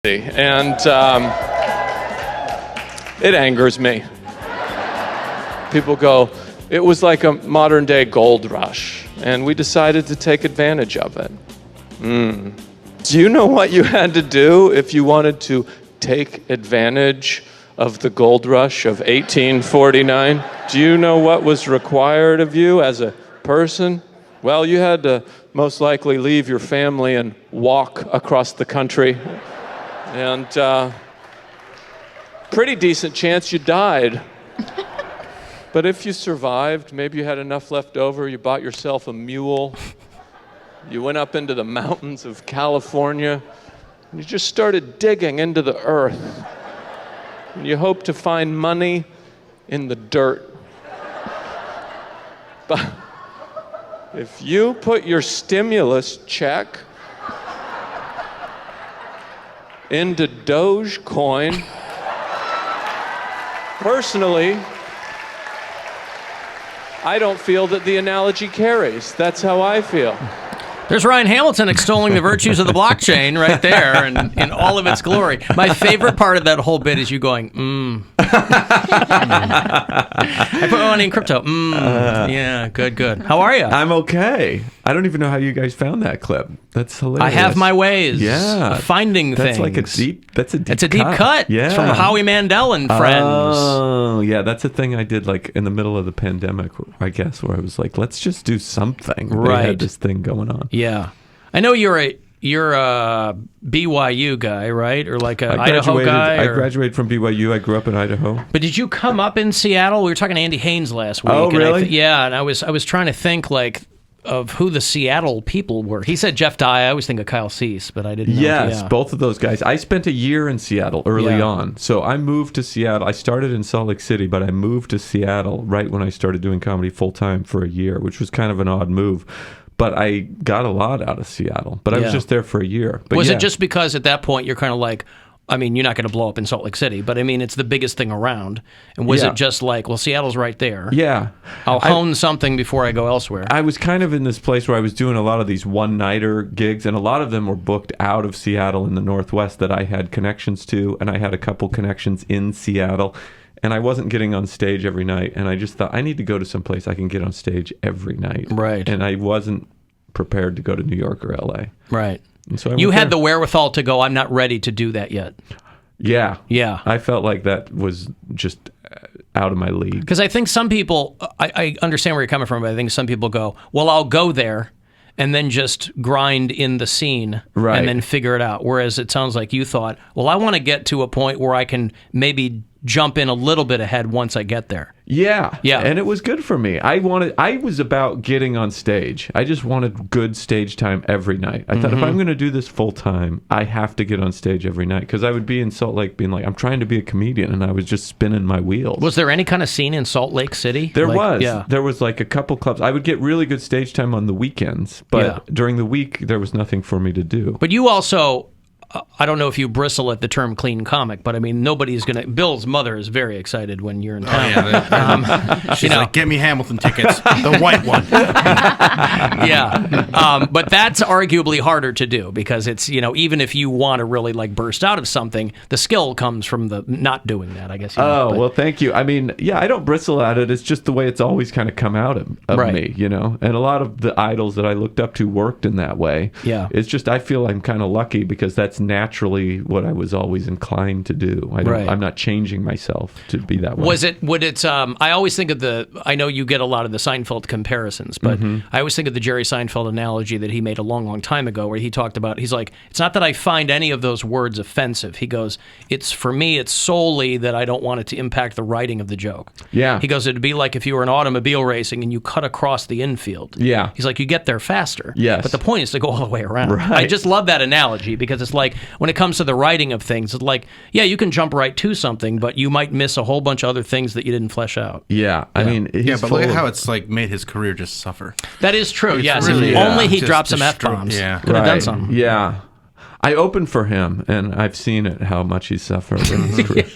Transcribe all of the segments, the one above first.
And it angers me. People go, it was like a modern day gold rush, and we decided to take advantage of it. Do you know what you had to do if you wanted to take advantage of the gold rush of 1849? Do you know what was required of you as a person? Well, you had to most likely leave your family and walk across the country. And pretty decent chance you died. But if you survived, maybe you had enough left over, you bought yourself a mule, you went up into the mountains of California, and you just started digging into the earth. And you hope to find money in the dirt. But if you put your stimulus check into Dogecoin, personally, I don't feel that the analogy carries. That's how I feel. There's Ryan Hamilton extolling the virtues of the blockchain right there and in all of its glory. My favorite part of that whole bit is you going, I put money in crypto. Yeah, good. How are you? I'm okay. I don't even know how you guys found that clip. That's hilarious. I have my ways of finding that's things. Like a deep. That's a deep. It's a deep cut. Yeah. It's from Howie Mandel and friends. Oh, yeah. That's a thing I did like in the middle of the pandemic, I guess, where I was like, let's just do something. Right. They had this thing going on. Yeah. I know you're a BYU guy, right? Or like a Idaho guy? I graduated from BYU. I grew up in Idaho. But did you come up in Seattle? We were talking to Andy Haynes last week. Oh, really? And I was trying to think like of who the Seattle people were. He said Jeff Dye. I always think of Kyle Cease, but I didn't know. Yes, both of those guys. I spent a year in Seattle early on. So I moved to Seattle. I started in Salt Lake City, but I moved to Seattle right when I started doing comedy full-time for a year, which was kind of an odd move. But I got a lot out of Seattle. But I was just there for a year. But was it just because at that point you're kind of like, I mean, you're not going to blow up in Salt Lake City, but I mean, it's the biggest thing around. And was it just like, well, Seattle's right there. Yeah. I'll hone something before I go elsewhere. I was kind of in this place where I was doing a lot of these one-nighter gigs, and a lot of them were booked out of Seattle in the Northwest that I had connections to, and I had a couple connections in Seattle. And I wasn't getting on stage every night, and I just thought, I need to go to some place I can get on stage every night. Right. And I wasn't prepared to go to New York or LA. Right. And so you had the wherewithal to go, I'm not ready to do that yet. Yeah. Yeah. I felt like that was just out of my league. Because I think some people, I understand where you're coming from, but I think some people go, well, I'll go there and then just grind in the scene and then figure it out. Whereas it sounds like you thought, well, I want to get to a point where I can maybe jump in a little bit ahead once I get there. Yeah. And it was good for me. I was about getting on stage. I just wanted good stage time every night. I thought if I'm going to do this full time, I have to get on stage every night, because I would be in Salt Lake being like, I'm trying to be a comedian, and I was just spinning my wheels. Was there any kind of scene in Salt Lake City? There was. Yeah. There was like a couple clubs. I would get really good stage time on the weekends, but during the week, there was nothing for me to do. But you also... I don't know if you bristle at the term clean comic, but I mean, nobody's going to... Bill's mother is very excited when you're in town. Oh, yeah. She's like, get me Hamilton tickets, the white one. But that's arguably harder to do, because it's, even if you want to really like burst out of something, the skill comes from the not doing that, I guess. Well, thank you. I mean, I don't bristle at it. It's just the way it's always kind of come out of me, And a lot of the idols that I looked up to worked in that way. Yeah. It's just, I feel I'm kind of lucky, because that's naturally what I was always inclined to do. I'm not changing myself to be that way. I always think of I know you get a lot of the Seinfeld comparisons, but I always think of the Jerry Seinfeld analogy that he made a long, long time ago, where he talked about, he's like, it's not that I find any of those words offensive. He goes, for me, it's solely that I don't want it to impact the writing of the joke. Yeah. He goes, it'd be like if you were in automobile racing and you cut across the infield. Yeah. He's like, you get there faster. Yes. But the point is to go all the way around. Right. I just love that analogy, because it's like, when it comes to the writing of things, it's like, you can jump right to something, but you might miss a whole bunch of other things that you didn't flesh out. Yeah. I mean, but look at how it's like made his career just suffer. That is true. Yes. Really, if only he just dropped some F-bombs. Yeah. Could have done something. Yeah. I opened for him, and I've seen it, how much he suffered in his career.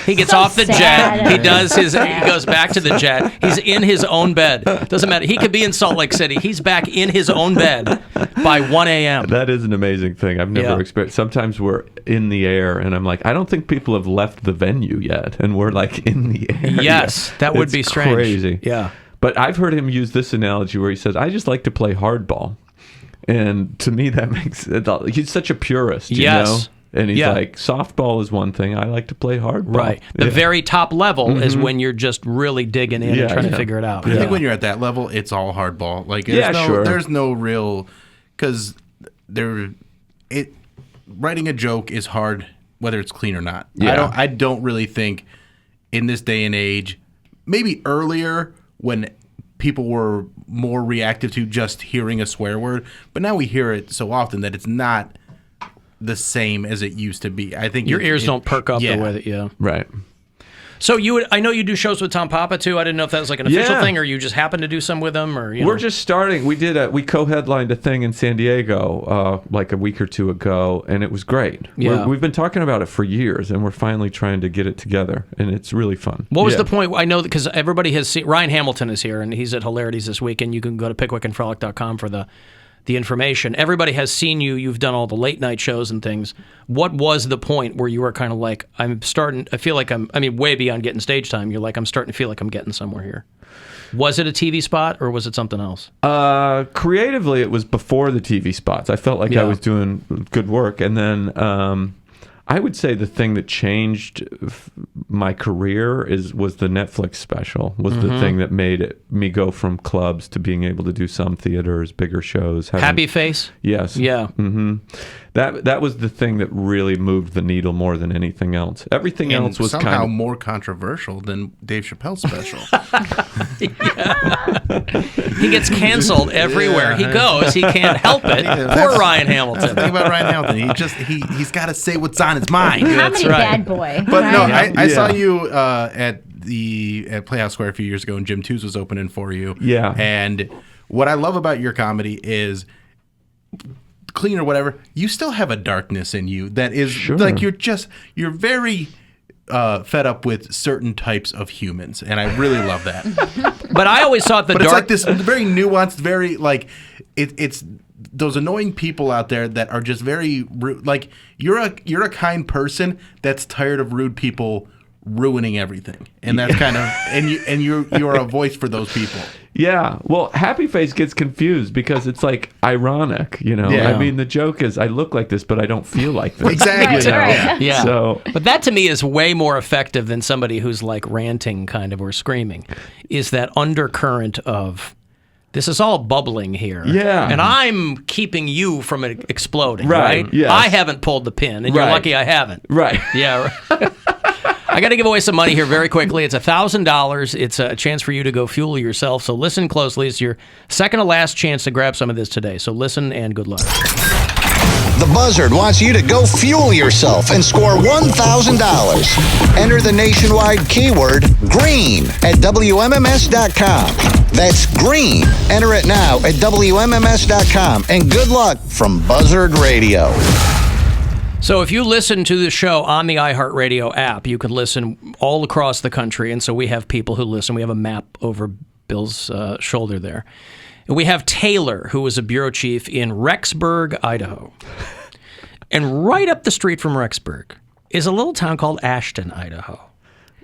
He gets So off the sad. jet. He does his. He goes back to the jet. He's in his own bed. Doesn't matter. He could be in Salt Lake City. He's back in his own bed by 1 a.m. That is an amazing thing. I've never experienced. Sometimes we're in the air, and I'm like, I don't think people have left the venue yet, and we're like in the air. Yes, that would be strange. Crazy. Yeah. But I've heard him use this analogy where he says, "I just like to play hardball," and to me that makes he's such a purist. You know? And he's like, softball is one thing. I like to play hardball. Right. The very top level is when you're just really digging in and trying to figure it out. I think when you're at that level, it's all hardball. Like, there's no real, because writing a joke is hard, whether it's clean or not. Yeah. I don't really think in this day and age, maybe earlier when people were more reactive to just hearing a swear word, but now we hear it so often that it's not the same as it used to be. I think your ears don't perk up the way that Right. So I know you do shows with Tom Papa too. I didn't know if that was like an official thing, or you just happen to do some with him, or we're just starting. We co-headlined a thing in San Diego like a week or two ago, and it was great. Yeah. We've been talking about it for years, and we're finally trying to get it together, and it's really fun. What was the point? I know because everybody has seen Ryan Hamilton is here, and he's at Hilarities this week, and you can go to pickwickandfrolic.com for the information. Everybody has seen you. You've done all the late night shows and things. What was the point where you were kind of like, way beyond getting stage time, you're like, I'm starting to feel like I'm getting somewhere here. Was it a TV spot or was it something else? Creatively, it was before the TV spots. I felt like I was doing good work. And then I would say the thing that changed my career was the Netflix special, was the thing that made me go from clubs to being able to do some theaters, bigger shows. Happy Face? Yes. Yeah. Mm-hmm. That was the thing that really moved the needle more than anything else. Everything else was somehow more controversial than Dave Chappelle's special. He gets canceled everywhere he goes. He can't help it. Poor Ryan Hamilton. Think about Ryan Hamilton. He's got to say what's on his mind. Comedy bad boy. But no, right? I saw you at Playhouse Square a few years ago, and Jim Tooze was opening for you. Yeah. And what I love about your comedy is, clean or whatever, you still have a darkness in you that is like you're very fed up with certain types of humans, and I really love that. But I always thought it's like this very nuanced, very like it's those annoying people out there that are just very rude. Like you're a kind person that's tired of rude people ruining everything, and that's kind of and you're a voice for those people. Yeah, well, Happy Face gets confused because it's like ironic, you know. Yeah. I mean, the joke is I look like this, but I don't feel like this. Exactly. You know? Right. Yeah. So, but that to me is way more effective than somebody who's like ranting kind of or screaming. Is that undercurrent of this is all bubbling here. Yeah. And I'm keeping you from exploding, right? Yes. I haven't pulled the pin, and you're Right. lucky I haven't. right. Yeah. Right. I got to give away some money here very quickly. It's $1,000. It's a chance for you to go fuel yourself. So listen closely. It's your second to last chance to grab some of this today. So listen and good luck. The Buzzard wants you to go fuel yourself and score $1,000. Enter the nationwide keyword GREEN at WMMS.com. That's GREEN. Enter it now at WMMS.com. And good luck from Buzzard Radio. So if you listen to the show on the iHeartRadio app, you can listen all across the country. And so we have people who listen. We have a map over Bill's shoulder there. And we have Taylor, who was a bureau chief in Rexburg, Idaho. And right up the street from Rexburg is a little town called Ashton, Idaho.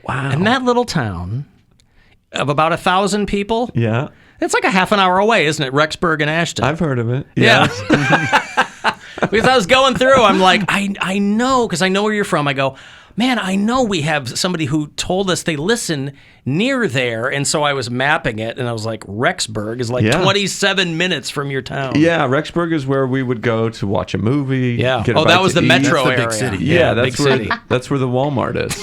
Wow. And that little town of about 1,000 people, Yeah. it's like a half an hour away, isn't it? Rexburg and Ashton. I've heard of it. Yeah. Yes. Because I was going through, I'm like, I know, because I know where you're from. I go, man, I know we have somebody who told us they listen near there. And so I was mapping it, and I was like, Rexburg is like 27 minutes from your town. Yeah, Rexburg is where we would go to watch a movie. Yeah. Get a Oh, bite that was to the eat. metro That's the area. big city. Yeah, big city. that's where the Walmart is.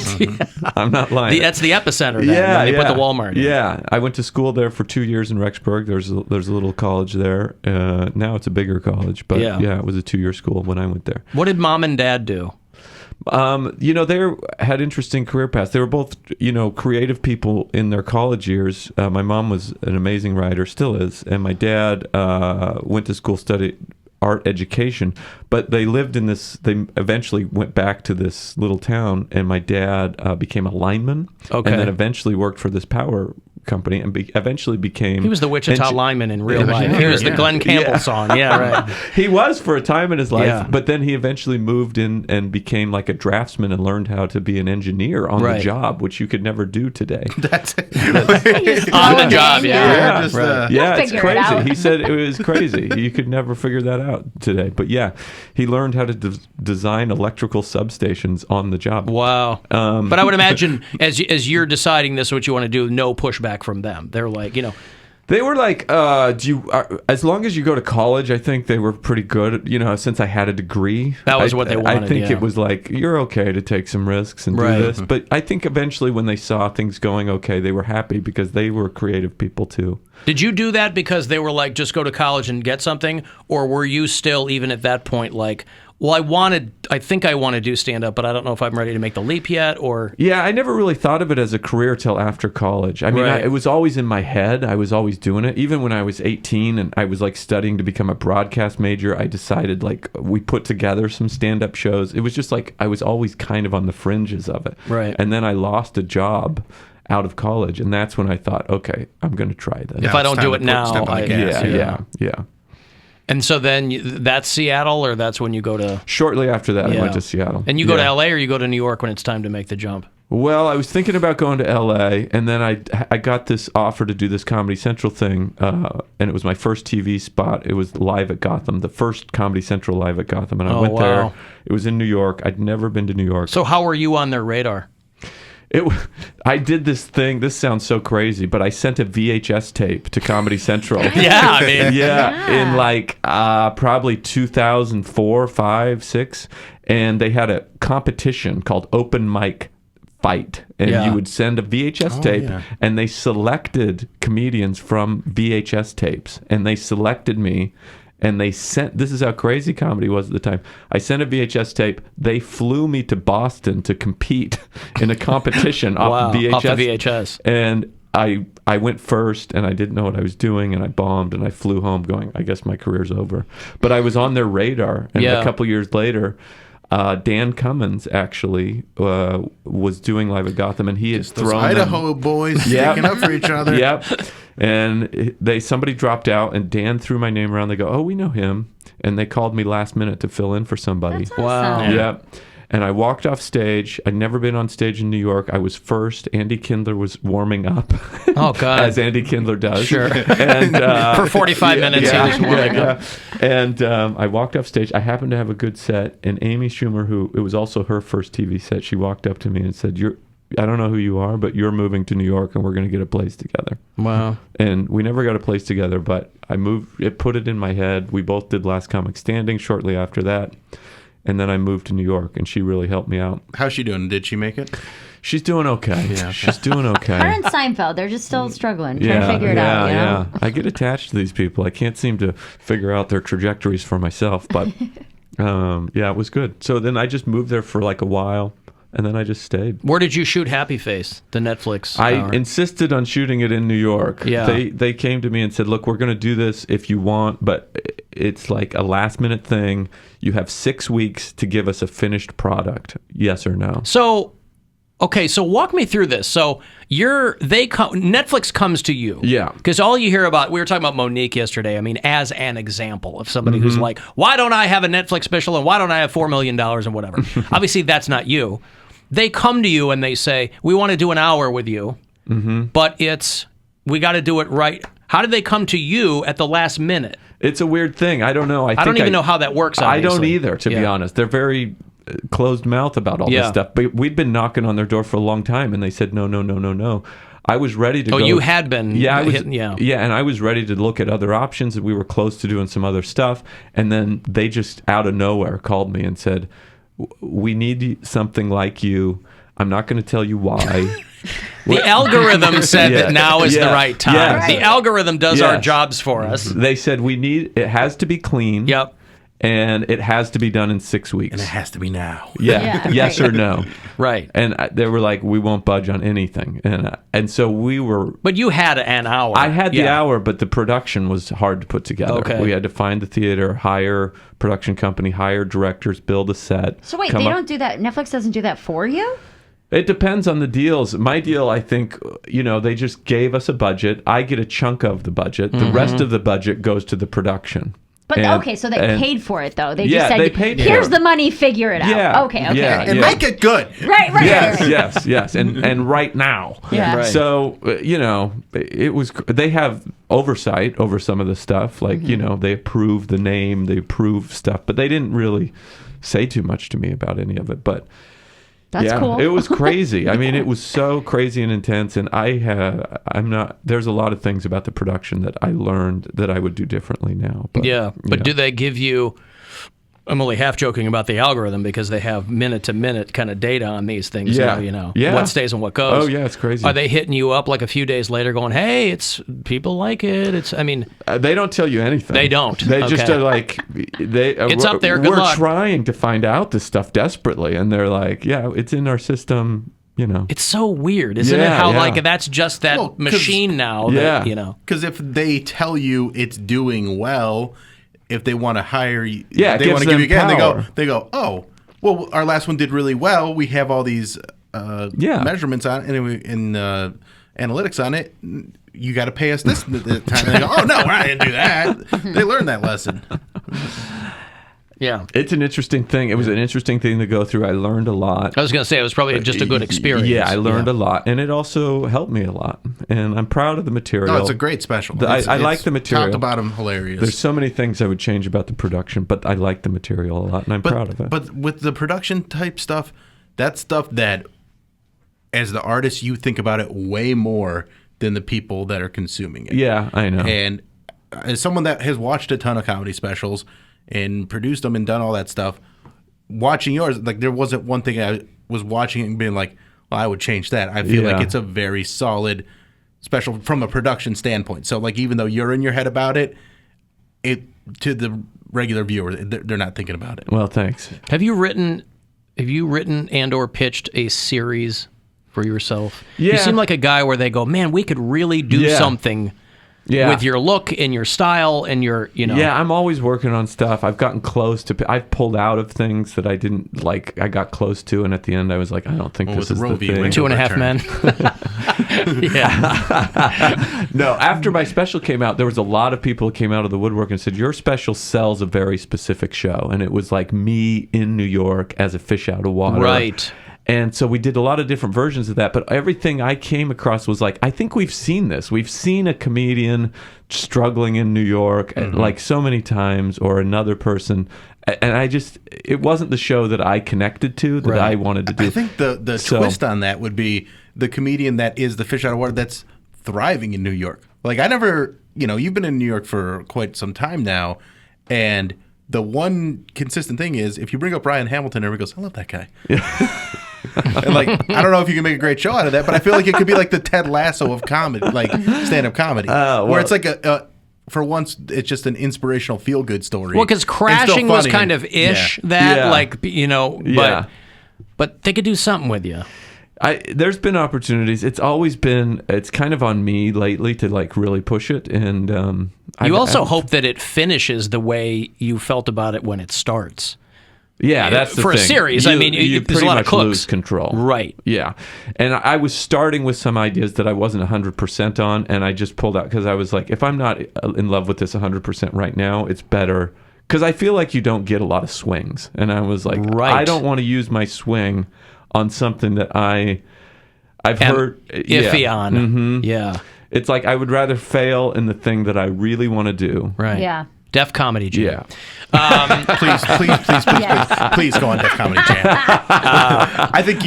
I'm not lying. That's the epicenter. Then, Yeah, when they yeah. put the Walmart in. Yeah, I went to school there for 2 years in Rexburg. There's a little college there. Now it's a bigger college, but Yeah. it was a 2-year school when I went there. What did mom and dad do? They had interesting career paths. They were both, creative people in their college years. My mom was an amazing writer, still is, and my dad went to school, studied art education. But they lived in this. They eventually went back to this little town, and my dad became a lineman, and then eventually worked for this power company, and eventually became. He was the Wichita lineman in real life. He was the Glenn Campbell song. Yeah, right. He was for a time in his life, Yeah. but then he eventually moved in and became like a draftsman and learned how to be an engineer on the job, which you could never do today. That's it. On the job, Yeah, just, yeah, it's figure it crazy. out. He said it was crazy. You could never figure that out today. But yeah, he learned how to design electrical substations on the job. Wow. But I would imagine as you're deciding this, what you want to do, no pushback from them. They're like, They were like, as long as you go to college, I think they were pretty good. Since I had a degree, That was what they wanted, I think yeah. it was like, you're okay to take some risks and Right. do this. But I think eventually, when they saw things going okay, they were happy because they were creative people too. did you do that because they were like, just go to college and get something? Or were you still, even at that point, like, well, I think I want to do stand-up, but I don't know if I'm ready to make the leap yet, or... Yeah, I never really thought of it as a career till after college. I mean, Right. it was always in my head. I was always doing it. Even when I was 18 and I was like studying to become a broadcast major, I decided like we put together some stand-up shows. It was just like I was always kind of on the fringes of it. Right. And then I lost a job out of college, and that's when I thought, okay, I'm going to try this. If I don't do it now, step on the gas. Yeah. And so then that's Seattle, or that's when you go to... Shortly after that, I Yeah. went to Seattle. And you go to Yeah. LA, or you go to New York when it's time to make the jump? Well, I was thinking about going to LA, and then I got this offer to do this Comedy Central thing, and it was my first TV spot. It was live at Gotham, the first Comedy Central live at Gotham, and I went there. wow. It was in New York. I'd never been to New York. So how were you on their radar? I did this thing. This sounds so crazy, but I sent a VHS tape to Comedy Central. Yeah, I mean... Yeah, in like probably 2004, 5, 6, and they had a competition called Open Mic Fight, and Yeah. you would send a VHS tape, yeah. and they selected comedians from VHS tapes, and they selected me. And they sent, this is how crazy comedy was at the time. I sent a VHS tape. They flew me to Boston to compete in a competition off VHS. Off the VHS. And I went first, and I didn't know what I was doing, and I bombed, and I flew home going, I guess my career's over. But I was on their radar, and Yeah. a couple years later, Dan Cummins actually was doing live at Gotham, and he had Those thrown Idaho boys Yep. sticking up for each other. Yep. And somebody dropped out, and Dan threw my name around. They go, oh, we know him. And they called me last minute to fill in for somebody. That's Wow. awesome. Yep. And I walked off stage. I'd never been on stage in New York. I was first. Andy Kindler was warming up. Oh, God. As Andy Kindler does. Sure. And For 45 minutes, he was warming up. And I walked off stage. I happened to have a good set. And Amy Schumer, who it was also her first TV set, she walked up to me and said, I don't know who you are, but you're moving to New York, and we're going to get a place together. Wow. And we never got a place together, but it put it in my head. We both did Last Comic Standing shortly after that. And then I moved to New York, and she really helped me out. How's she doing? Did she make it? She's doing okay. Yeah. She's doing okay. Her and Seinfeld, they're just still struggling, trying to figure it out. You know? I get attached to these people. I can't seem to figure out their trajectories for myself, but it was good. So then I just moved there for like a while, and then I just stayed. Where did you shoot Happy Face, the Netflix? I insisted on shooting it in New York. Yeah. They came to me and said, look, we're going to do this if you want, but it's like a last minute thing. You have 6 weeks to give us a finished product. Yes or no? So, okay, so walk me through this. So Netflix comes to you. Yeah. Because all you hear about, we were talking about Monique yesterday. I mean, as an example of somebody who's Mm-hmm. like, why don't I have a Netflix special and why don't I have $4 million and whatever? Obviously, that's not you. They come to you and they say, we want to do an hour with you, but we got to do it right. How did they come to you at the last minute? It's a weird thing. I don't know. I don't even know how that works, I don't obviously. either, to be Yeah. honest. They're very closed mouth about all Yeah. this stuff. But we'd been knocking on their door for a long time, and they said, no. I was ready to go. Oh, you had been. Yeah, I was, yeah. and I was ready to look at other options, and we were close to doing some other stuff. And then they just out of nowhere called me and said, we need something like you. I'm not going to tell you why. The algorithm said that now is the right time. Yes. The algorithm does our Yes. jobs for us. They said it has to be clean. Yep. and it has to be done in 6 weeks. And it has to be now. Yeah, yes right. or no. Right. And they were like, we won't budge on anything. And so we were... But you had an hour. I had the hour, but the production was hard to put together. Okay. We had to find the theater, hire production company, hire directors, build a set. So wait, they don't do that. Netflix doesn't do that for you? It depends on the deals. My deal, I think, they just gave us a budget. I get a chunk of the budget. The rest of the budget goes to the production. But okay, so they paid for it though. They just said, they paid for "Here's it. the money, figure it out." Yeah, Okay. yeah. And make it good. Right. Yes, and right now. Yeah. Right. So it was. They have oversight over some of the stuff, like they approve the name, they approve stuff, but they didn't really say too much to me about any of it. But That's cool. it was crazy. I mean, it was so crazy and intense, and there's a lot of things about the production that I learned that I would do differently now. But, But do they give you... I'm only half joking about the algorithm because they have minute-to-minute kind of data on these things. Yeah. Now, Yeah. what stays and what goes. Oh, yeah, it's crazy. Are they hitting you up like a few days later going, hey, it's people like it? They don't tell you anything. They don't. They just Okay. are like, It's up there. Good We're luck. trying to find out this stuff desperately, and they're like, yeah, it's in our system. It's so weird, isn't it? Yeah, How yeah. like that's just that Well, 'cause- machine now. Yeah. That, Because if they tell you it's doing well, if they want to hire you, Yeah, it they gives want to give you them again. power. They go, oh, well, our last one did really well. We have all these measurements on it and analytics on it. You got to pay us this time. And they go, oh no, I didn't do that. They learned that lesson. yeah. It's an interesting thing. It was an interesting thing to go through. I learned a lot. I was going to say it was probably just a good experience. Yeah, I learned a lot, and it also helped me a lot. And I'm proud of the material. No, it's a great special. I like the material. Top to bottom, hilarious. There's so many things I would change about the production, but I like the material a lot, and I'm proud of it. But with the production type stuff, that's stuff that, as the artist, you think about it way more than the people that are consuming it. Yeah, I know. And as someone that has watched a ton of comedy specials and produced them and done all that stuff, watching yours, like there wasn't one thing I was watching and being like, well, I would change that. I feel like it's a very solid special from a production standpoint. So like even though you're in your head about it, to the regular viewer, they're not thinking about it. Well, thanks. Have you written and or pitched a series for yourself? Yeah. You seem like a guy where they go, man, we could really do something with your look and your style and your, Yeah, I'm always working on stuff. I've gotten close to. I've pulled out of things that I didn't like. I got close to, and at the end, I was like, I don't think this with is Roe the v. thing. Wade. 2.5 Men. Yeah. No, after my special came out, there was a lot of people who came out of the woodwork and said, your special sells a very specific show. And it was like me in New York as a fish out of water. Right. And so we did a lot of different versions of that, but everything I came across was like, I think we've seen this. We've seen a comedian struggling in New York like so many times, or another person. And it wasn't the show that I connected to, that I wanted to do. I think the twist on that would be the comedian that is the fish out of water that's thriving in New York. Like I never, you've been in New York for quite some time now, and the one consistent thing is if you bring up Ryan Hamilton, everybody goes, I love that guy. And like, I don't know if you can make a great show out of that, but I feel like it could be like the Ted Lasso of comedy, like stand-up comedy, where it's like for once, it's just an inspirational feel-good story. Well, because Crashing was kind of ish but they could do something with you. There's been opportunities. It's kind of on me lately to like really push it, and you also hope that it finishes the way you felt about it when it starts. Yeah, that's the for thing. a series. You there's pretty a lot much of cooks. lose control, right? Yeah, and I was starting with some ideas that I wasn't 100% on, and I just pulled out because I was like, if I'm not in love with this 100% right now, it's better because I feel like you don't get a lot of swings, and I was like, I don't want to use my swing on something that I've heard iffy on. Mm-hmm. Yeah, it's like I would rather fail in the thing that I really want to do. Right. Yeah. Def Comedy Jam. Yeah. Please go on Def Comedy Jam. I think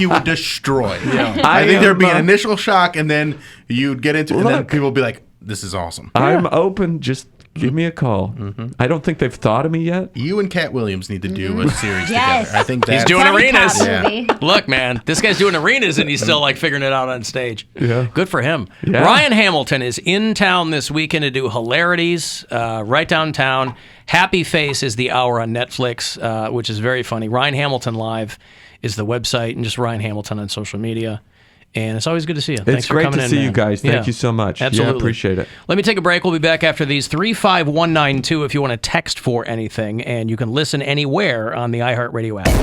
you would destroy. Yeah. I think there'd be an initial shock, and then you'd get into it, and then people would be like, "This is awesome." I'm open. Just Give me a call. I don't think they've thought of me yet. You and Cat Williams need to do a series Yes. together. I think He's that's doing Buddy arenas. cop movie. Look, man, this guy's doing arenas and he's still like figuring it out on stage. Yeah. Good for him. Yeah. Ryan Hamilton is in town this weekend to do Hilarities right downtown. Happy Face is the hour on Netflix, which is very funny. Ryan Hamilton Live is the website, and just Ryan Hamilton on social media. And it's always good to see you. Thanks for great coming to in, see man. you guys. Thank you so much. Absolutely. Yeah, appreciate it. Let me take a break. We'll be back after these. 35192 if you want to text for anything, and you can listen anywhere on the iHeartRadio app.